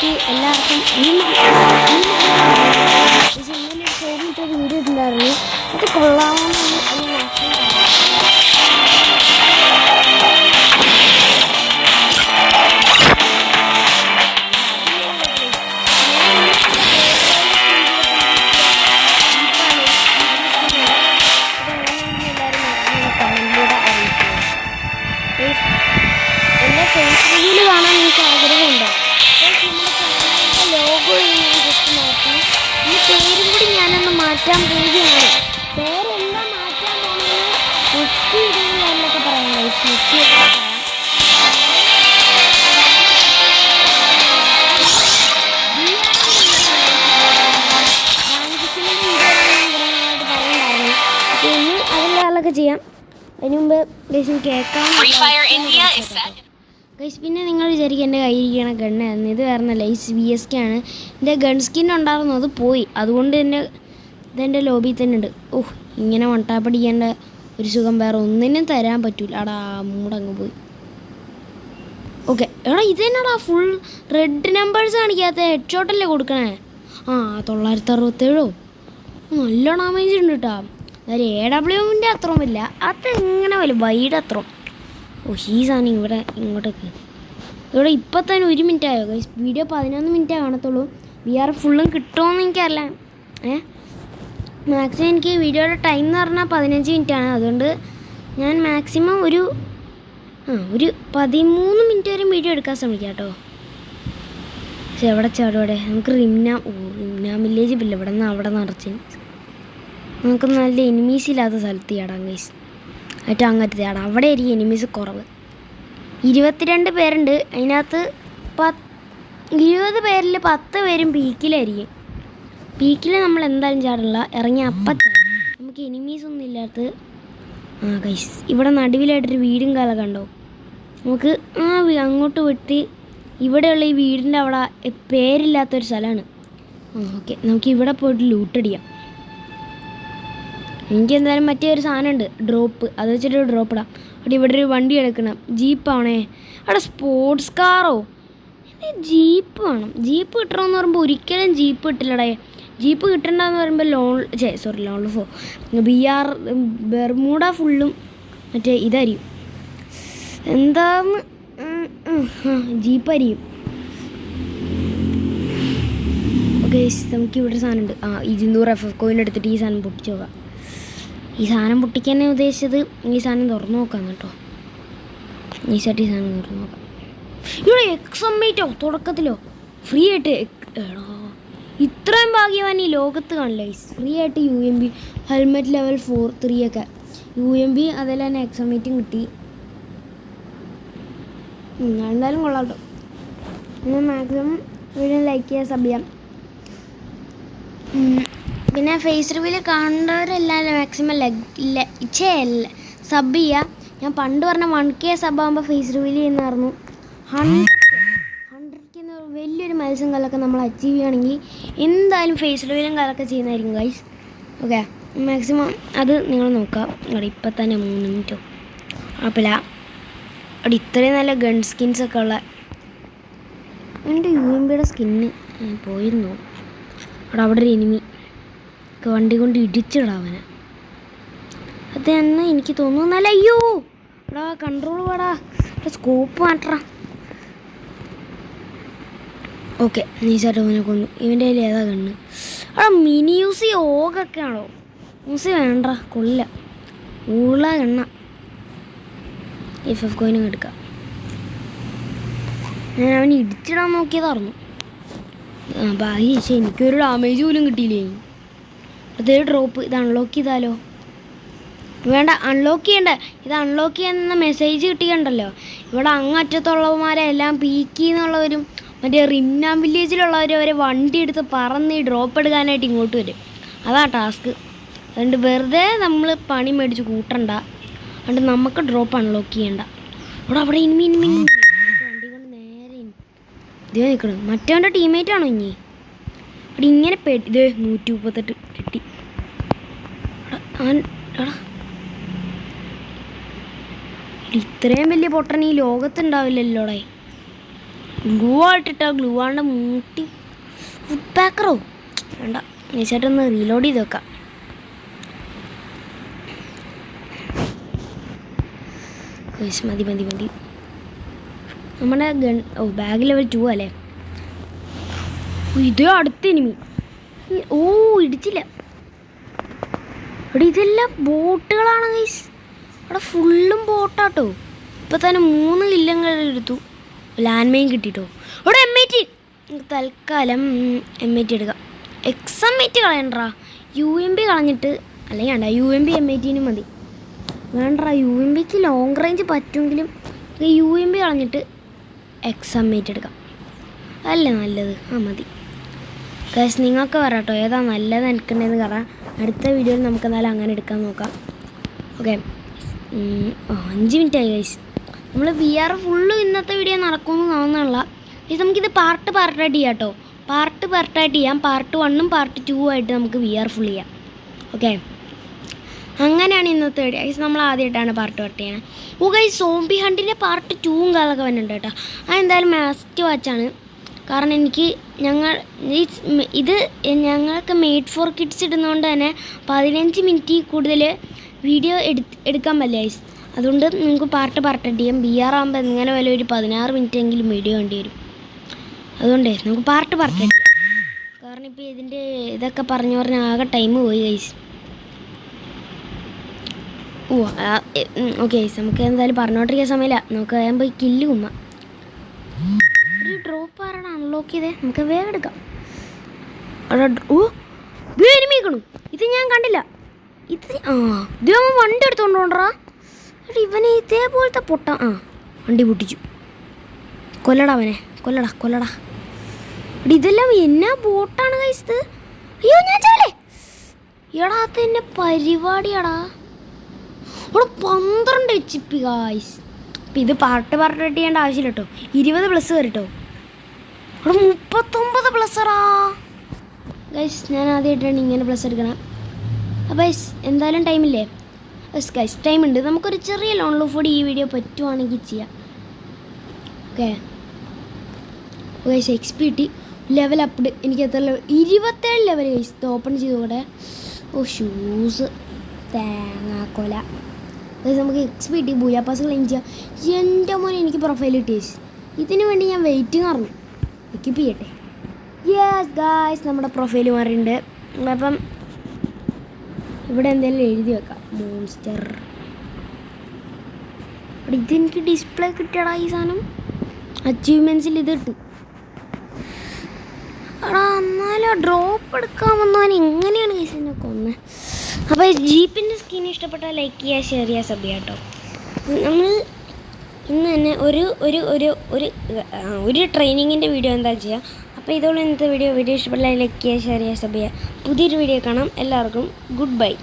നിങ്ങൾക്ക് എല്ലാവർക്കും ഇന്നലെ ഷോപ്പിട്ടൊരു വീഡിയോ ഇട്ടുണ്ടായിരുന്നു. ഇത് കൊള്ളാമെന്ന് എൻ്റെ ഫേസ്ബുക്കിൽ കാണാൻ എനിക്ക് ആഗ്രഹമുണ്ടോ? ലോഗോ ഞാൻ ജസ്റ്റ് മാറ്റി. ഈ പേരും കൂടി ഞാനൊന്ന് മാറ്റാൻ പോവുകയാണ്. പേരെല്ലാം മാറ്റാൻ പോകുന്നത് നെക്സ്റ്റ് വീഡിയോയിലൊക്കെ പറയാം. നെക്സ്റ്റ് ഇന്ന് അതിലൊക്കെ ചെയ്യാം. അതിന് മുമ്പ് ഗൈസ് കേൾക്കാം. ഗൈസ് പിന്നെ നിങ്ങൾ വിചാരിക്കും എൻ്റെ കയ്യിരിക്കണ ഗണ്ണായിരുന്നു. ഇത് വേറെന്നല്ല, ഈ VSK ആണ്. എൻ്റെ ഗൺ സ്കിൻ ഉണ്ടായിരുന്നു, അത് പോയി. അതുകൊണ്ട് തന്നെ ഇതെൻ്റെ ലോബിയിൽ തന്നെ ഉണ്ട്. ഓഹ്, ഇങ്ങനെ വട്ടാപ്പടിക്കേണ്ട ഒരു സുഖം വേറെ ഒന്നിനും തരാൻ പറ്റൂല. അടാ മൂടങ്ങ് പോയി. ഓക്കെ എടാ, ഇത് തന്നെടാ ഫുൾ റെഡ് നമ്പേഴ്സ് കാണിക്കാത്ത. ഹെഡ് ഷോട്ടല്ലേ കൊടുക്കണേ? 967 നല്ല ഡാമേജ് ഉണ്ട് കേട്ടോ. അതായത് AWMൻ്റെ അത്രയും ഇല്ല, അതെങ്ങനെ വല്ല വൈഡ് അത്രയും. ഈ സാധനം ഇവിടെ ഇങ്ങോട്ടേക്ക് ഇവിടെ ഇപ്പം തന്നെ 1 മിനിറ്റ് ആയോ ഗൈസ്? വീഡിയോ 11 മിനിറ്റേ കാണത്തുള്ളൂ. VR ഫുള്ളും കിട്ടുമോയെന്ന് എനിക്കറിയില്ല. മാക്സിമം എനിക്ക് വീഡിയോയുടെ ടൈം എന്ന് പറഞ്ഞാൽ 15 മിനിറ്റാണ്. അതുകൊണ്ട് ഞാൻ മാക്സിമം ഒരു 13 മിനിറ്റ് വരെ വീഡിയോ എടുക്കാൻ ശ്രമിക്കാം കേട്ടോ. പക്ഷെ എവിടെ ചാടുവിടെ നമുക്ക് റിംനാം വില്ലേജ് ഇല്ല. ഇവിടെ നിന്ന് അവിടെ നിറച്ച് നമുക്ക് നല്ല എനിമീസ് ഇല്ലാത്ത സ്ഥലത്ത് ചാടാം ഗൈസ്. ഏറ്റവും അങ്ങനത്തെ ചാടാം. അവിടെ ആയിരിക്കും എനിമീസ് കുറവ്. 22 പേരുണ്ട്. അതിനകത്ത് 20 പേരിൽ 10 പേരും പീക്കിലായിരിക്കും. പീക്കിൽ നമ്മൾ എന്തായാലും ചാടില്ല, ഇറങ്ങി അപ്പം ചാടും. നമുക്ക് എനിമീസ് ഒന്നും ഇല്ലാത്ത ഗൈസ് ഇവിടെ നടുവിലായിട്ടൊരു വീടും കാലം കണ്ടോ. നമുക്ക് അങ്ങോട്ട് വിട്ട് ഇവിടെയുള്ള ഈ വീടിൻ്റെ അവിടെ പേരില്ലാത്തൊരു സ്ഥലമാണ്. ഓക്കെ, നമുക്ക് ഇവിടെ പോയിട്ട് ലൂട്ടടിക്കാം. എനിക്ക് എന്തായാലും മറ്റേ ഒരു സാധനമുണ്ട്, ഡ്രോപ്പ്. അത് വെച്ചിട്ട് ഡ്രോപ്പ് ഇടാം. അവിടെ ഇവിടെ ഒരു വണ്ടി എടുക്കണം. ജീപ്പാണേ. അവിടെ സ്പോർട്സ് കാറോ? ജീപ്പ് വേണം. ജീപ്പ് കിട്ടണമെന്ന് പറയുമ്പോൾ ഒരിക്കലും ജീപ്പ് കിട്ടില്ലടേ. ജീപ്പ് കിട്ടണ്ടെന്ന് പറയുമ്പോൾ ലോൺ ബെർമൂഡ ഫുള്ളും മറ്റേ ഇതായിരിക്കും. എന്താന്ന് ജീപ്പായിരിക്കും. ഓക്കെ, നമുക്കിവിടെ സാധനമുണ്ട്. 200 FF കോയിൻ എടുത്തിട്ട് ഈ സാധനം പൊട്ടിച്ച് നോക്കാം. ഈ സാധനം പൊട്ടിക്കാൻ ഉദ്ദേശിച്ചത് ഈ സാധനം തുറന്നു നോക്കാം കേട്ടോ. ഈ സെറ്റ് ഈ സാധനം തുറന്നു നോക്കാം. ഇവിടെ എക്സമ്മേറ്റോ തുടക്കത്തിലോ ഫ്രീ ആയിട്ട്. എടാ, ഇത്രയും ഭാഗ്യവാൻ ഈ ലോകത്ത് കാണില്ല. ഫ്രീ ആയിട്ട് UMP ഹെൽമെറ്റ് ലെവൽ 4, 3 ഒക്കെ UMP. അതെല്ലാം തന്നെ എക്സമ്മേറ്റും കിട്ടി. എന്തായാലും കൊള്ളാം കേട്ടോ. ഞാൻ മാക്സിമം വീഡിയോ ലൈക്ക് ചെയ്യാൻ സബ് ചെയ്യാം. പിന്നെ ഫേസ് റിവ്യൂവിൽ കാണേണ്ടവരെല്ലാം മാക്സിമം സബ് ചെയ്യുക. ഞാൻ പണ്ട് പറഞ്ഞ 1K സബ് ആകുമ്പോൾ ഫേസ് റിവ്യൂവിൽ ചെയ്യുന്നതായിരുന്നു. 100K വലിയൊരു മത്സ്യം കാലൊക്കെ നമ്മൾ അച്ചീവ് ചെയ്യുകയാണെങ്കിൽ എന്തായാലും ഫേസ് റിവ്യൂവിലും കാലൊക്കെ ചെയ്യുന്നതായിരിക്കും ഗൈസ്. ഓക്കെ, മാക്സിമം അത് നിങ്ങൾ നോക്കാം. അവിടെ ഇപ്പം തന്നെ 3 മിനിറ്റോ കുഴപ്പമില്ല. അവിടെ ഇത്രയും നല്ല ഗൺ സ്കിൻസൊക്കെ ഉള്ള എൻ്റെ UMPയുടെ സ്കിന്ന് പോയിരുന്നു. അവിടെ ഒരു എനിമി വണ്ടി കൊണ്ട് ഇടിച്ചിടാവനെ. അത് തന്നെ എനിക്ക് തോന്നുന്നല്ല. അയ്യോ എടാ, കൺട്രോൾ പാടാ, സ്കോപ്പ് മാറ്റാ. ഓക്കെ, നീസായിട്ട് അവനെ കൊണ്ടു. ഇവൻ്റെ കയ്യിൽ ഏതാ കണ്ണ്? മിനി യൂസി ഓഗൊക്കെ ആണോ? യൂസി വേണ്ട, കൊള്ളില്ല. ഊള എണ്ണ. FF കോയിനും എടുക്കാം. ഞാൻ അവന് ഇടിച്ചിടാൻ നോക്കിയതായിരുന്നു. പക്ഷേ എനിക്കൊരു ഡാമേജ് പോലും കിട്ടിയില്ലേ. അതേ ഡ്രോപ്പ്. ഇത് അൺലോക്ക് ചെയ്താലോ? വേണ്ട, അൺലോക്ക് ചെയ്യണ്ട. ഇത് അൺലോക്ക് ചെയ്യുന്ന മെസ്സേജ് കിട്ടിയിട്ടുണ്ടല്ലോ. ഇവിടെ അങ്ങറ്റത്തുള്ളവന്മാരെ എല്ലാം പീക്കിന്നുള്ളവരും മറ്റേ റിംനാം വില്ലേജിലുള്ളവർ വരെ വണ്ടി എടുത്ത് പറന്ന് ഡ്രോപ്പ് എടുക്കാനായിട്ട് ഇങ്ങോട്ട് വരും. അതാ ടാസ്ക്. അതുകൊണ്ട് വെറുതെ നമ്മൾ പണി മേടിച്ച് കൂട്ടണ്ട. അതുകൊണ്ട് നമുക്ക് ഡ്രോപ്പ് അൺലോക്ക് ചെയ്യണ്ട. അവിടെ വണ്ടി കൊണ്ട് നേരെ ഇതേ നിൽക്കണം. മറ്റവൻ്റെ ടീമേറ്റാണോ ഇനി? അവിടെ ഇങ്ങനെ ഇത് 138 കിട്ടി. ഇത്രയും വലിയ പൊട്ടൻ ഈ ലോകത്തുണ്ടാവില്ലല്ലോടെ. ഗ്ലൂ ആയിട്ടിട്ടോ, ഗ്ലൂ ആണ്ട് മൂട്ടി. ഫുഡ് പാക്കറോ വേണ്ട, നൈസായിട്ടൊന്ന് റീലോഡ് ചെയ്ത് വെക്കാം. മതി മതി മതി. നമ്മുടെ ബാഗ് ലെവൽ 2 അല്ലേ. ഇത് അടുത്ത എനിമി. ഇടിച്ചില്ല. അവിടെ ഇതെല്ലാം ബോട്ടുകളാണ് ഗൈസ്. അവിടെ ഫുള്ളും ബോട്ടാട്ടോ. ഇപ്പം തന്നെ 3 കില്ലങ്ങൾ എടുത്തു. ലാൻഡ് മൈൻ കിട്ടിട്ടോ. അവിടെ M80. തൽക്കാലം M80 എടുക്കാം. XM80 കളയണ്ടാ. UMP കളഞ്ഞിട്ട് അല്ലെങ്കിൽ വേണ്ട, UMP M80 മതി. വേണ്ട, UMPക്ക് ലോങ് റേഞ്ച് പറ്റുമെങ്കിലും UMP കളഞ്ഞിട്ട് XM80 എടുക്കാം. അല്ലേ നല്ലത്? മതി ഗൈസ്. നിങ്ങൾക്ക് പറയാട്ടോ ഏതാ നല്ലത് എനിക്കുണ്ടെന്ന് പറയാം. അടുത്ത വീഡിയോയിൽ നമുക്ക് എന്നാലും അങ്ങനെ എടുക്കാൻ നോക്കാം. ഓക്കെ, 5 മിനിറ്റായി ഗൈസ്. നമ്മൾ VR ഫുള്ള് ഇന്നത്തെ വീഡിയോ നടക്കുമെന്ന് തോന്നുന്നില്ല. ഇത് നമുക്കിത് പാർട്ടായിട്ട് ചെയ്യാം കേട്ടോ. പാർട്ടായിട്ട് ചെയ്യാം. പാർട്ട് 1ഉം പാർട്ട് 2 ആയിട്ട് നമുക്ക് VR ഫുൾ ചെയ്യാം. ഓക്കെ, അങ്ങനെയാണ് ഇന്നത്തെ വീഡിയോ ഗൈസ്. നമ്മൾ ആദ്യമായിട്ടാണ് പാർട്ട് ചെയ്യണത്. ഗൈസ്, സോംബി ഹണ്ടിൻ്റെ പാർട്ട് 2ഉം കാലൊക്കെ വരുന്നുണ്ട് കേട്ടോ. അതെന്തായാലും മസ്റ്റ് വാച്ചാണ്. കാരണം എനിക്ക് ഞങ്ങൾക്ക് മെയ്ഡ് ഫോർ കിഡ്സ് ഇടുന്നതുകൊണ്ട് തന്നെ 15 മിനിറ്റ് കൂടുതൽ വീഡിയോ എടുക്കാൻ പറ്റില്ല ഗൈസ്. അതുകൊണ്ട് നിങ്ങൾക്ക് പാർട്ടായിട്ട് ചെയ്യാം. VR ആകുമ്പോൾ എങ്ങനെ വല്ല ഒരു 16 മിനിറ്റ് എങ്കിലും വീഡിയോ വേണ്ടി വരും. അതുകൊണ്ട് നമുക്ക് പാർട്ടായിട്ട് ചെയ്യാം. കാരണം ഇപ്പോൾ ഇതിൻ്റെ ഇതൊക്കെ പറഞ്ഞ് ആകെ ടൈം പോയി ഗൈസ്. ഓക്കെ ഗൈസ്, നമുക്ക് എന്തായാലും പറഞ്ഞോണ്ടിരിക്കാൻ സമയമില്ല. നമുക്ക് വേഗം പോയി കില്ല് കുമ്മ. ഒരു ഡ്രോപ്പ് ആരാണ് അൺലോക്ക് ചെയ്തേ? നമുക്ക് വേഗം എടുക്കാം. എനിമിക്കണു. ഇത് ഞാൻ കണ്ടില്ല. ഇത് വണ്ടി എടുത്തോണ്ട് പോണ്ടാ. ഇവനെ ഇതേപോലത്തെ വണ്ടി പൊട്ടിച്ചു. കൊല്ലടാ അവനെ, കൊല്ലടാ. ഇതെല്ലാം എന്നാ ബോട്ടാണ് ഗൈസ് ഇത്. അയ്യോ ഞാൻ ചാലേ. എടാ അതെന്നെ പരിപാടിയാടാ. ഇവിടെ 12 HP ഗൈസ്. അപ്പം ഇത് പാർട്ടായിട്ട് ചെയ്യേണ്ട ആവശ്യമില്ല കേട്ടോ. 20+ കയറിട്ടോ. ഇവിടെ 39+റാ ഗൈസ്. ഞാൻ ആദ്യമായിട്ടാണ് ഇങ്ങനെ പ്ലസ് എടുക്കണം. അപ്പോൾ ഗൈസ് എന്തായാലും ടൈമില്ലേ? ഗൈസ് ടൈമുണ്ട്. നമുക്കൊരു ചെറിയ ലോൺ ലൂഫോട് ഈ വീഡിയോ പറ്റുവാണെങ്കിൽ ചെയ്യാം. ഓക്കെ ഗൈസ്, XP കിട്ടി. Level up. എനിക്ക് എത്ര ലെവൽ? 27 level guys. ഇത് ഓപ്പൺ ചെയ്ത് കൂടെ. ഷൂസ് തേങ്ങാക്കൊല ഗൈസ്. നമുക്ക് XP കിട്ടി. ബൂയാ പാസ് ക്ലെയിം ചെയ്യാം. എൻ്റെ മോനെ എനിക്ക് പ്രൊഫൈൽ കിട്ടി ഗൈസ്. ഇതിന് വേണ്ടി ഞാൻ വെയിറ്റിംഗ് ആയിരുന്നു. എക്യുപ്പ് ചെയ്യട്ടെ. യെസ് ഗൈസ്, നമ്മുടെ പ്രൊഫൈൽ മാറിയിട്ടുണ്ട്. അപ്പം ഇവിടെ എന്തെങ്കിലും എഴുതി വെക്കാം. മോൺസ്റ്റർ. ഇതെനിക്ക് ഡിസ്പ്ലേ കിട്ടിയടാ ഈ സാധനം. അച്ചീവ്മെൻറ്റ്സിൽ ഇത് ഇട്ടു. എന്നാലും ഡ്രോപ്പ് എടുക്കാൻ വന്നവൻ എങ്ങനെയാണ് ഗൈസ് എന്നെ കൊന്നത്? അപ്പോൾ ജീപ്പിൻ്റെ സ്കിൻ ഇഷ്ടപ്പെട്ടാൽ ലൈക്ക് ചെയ്യുക, ഷെയർ ചെയ്യുക, സബ് ചെയ്യുക കേട്ടോ. നമ്മൾ ഇന്ന് തന്നെ ഒരു ട്രെയിനിങ്ങിൻ്റെ വീഡിയോ എന്താ ചെയ്യുക. അപ്പോൾ ഇതോടെ ഇന്നത്തെ വീഡിയോ ഇഷ്ടപ്പെട്ടാൽ ലൈക്ക് ചെയ്യുക, ഷെയർ ചെയ്യുക, സബ് ചെയ്യുക. പുതിയൊരു വീഡിയോ കാണാം. എല്ലാവർക്കും ഗുഡ് ബൈ.